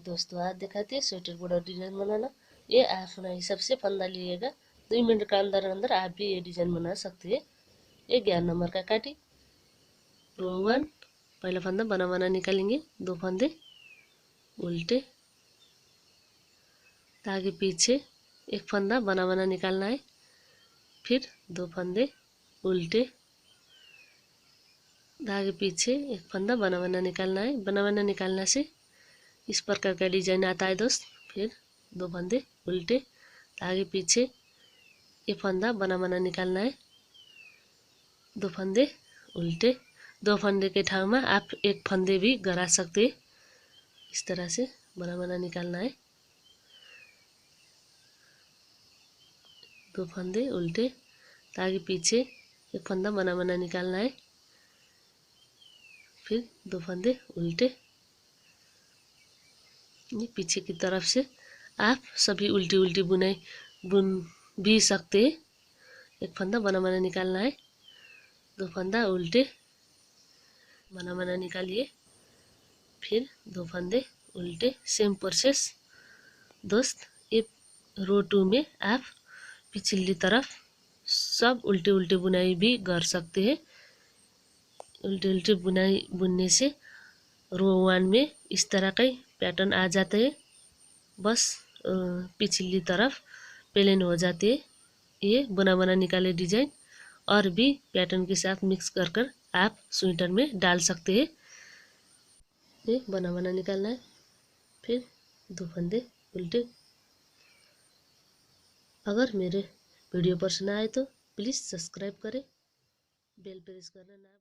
दोस्तों, आज दिखाते हैं स्वेटर बॉर्डर डिजाइन बनाना। ये आप अपना हिसाब से फंदा लिएगा। 2 मिनट का अंदर अंदर आप भी ये डिजाइन बना सकते हैं। ये 11 नंबर का काटी रो 1 पहला फंदा बना निकालेंगे। 2 फंदे उल्टे, आगे पीछे एक फंदा बना निकालना है। फिर 2 फंदे उल्टे, आगे पीछे एक फंदा बना निकालना है। बना निकालने से इस प्रकार का डिजाइन आता है दोस्त। फिर 2 फंदे उल्टे, आगे पीछे ये फंदा बना निकालना है। 2 फंदे उल्टे, 2 फंदे के ठाउँ में आप एक फंदे भी गड़ा सकते हैं। इस तरह से बना निकालना है। 2 फंदे उल्टे, आगे पीछे एक फंदा बना निकालना है। फिर 2 फंदे उल्टे, पीछे की तरफ से आप सभी उल्टी बुनाई बुन भी सकते हैं। एक फंदा बना निकालना है। 2 फंदा उल्टे बना निकालिए। फिर 2 फंदे उल्टे, सेम प्रोसेस दोस्त। ये रो 2 में आप पिछली तरफ सब उल्टे बुनाई भी कर सकते हैं। उल्टे बुनाई बुनने से रो 1 में इस तरह का पैटर्न आ जाते हैं। बस पिछली तरफ प्लेन हो जाते हैं। ये बना निकाले डिजाइन और भी पैटर्न के साथ मिक्स कर आप स्वेटर में डाल सकते हैं। ये बना निकालना है। फिर 2 फंदे उल्टे। अगर मेरे वीडियो पसंद आए तो प्लीज़ सब्सक्राइब करें, बेल प्रेस करना ना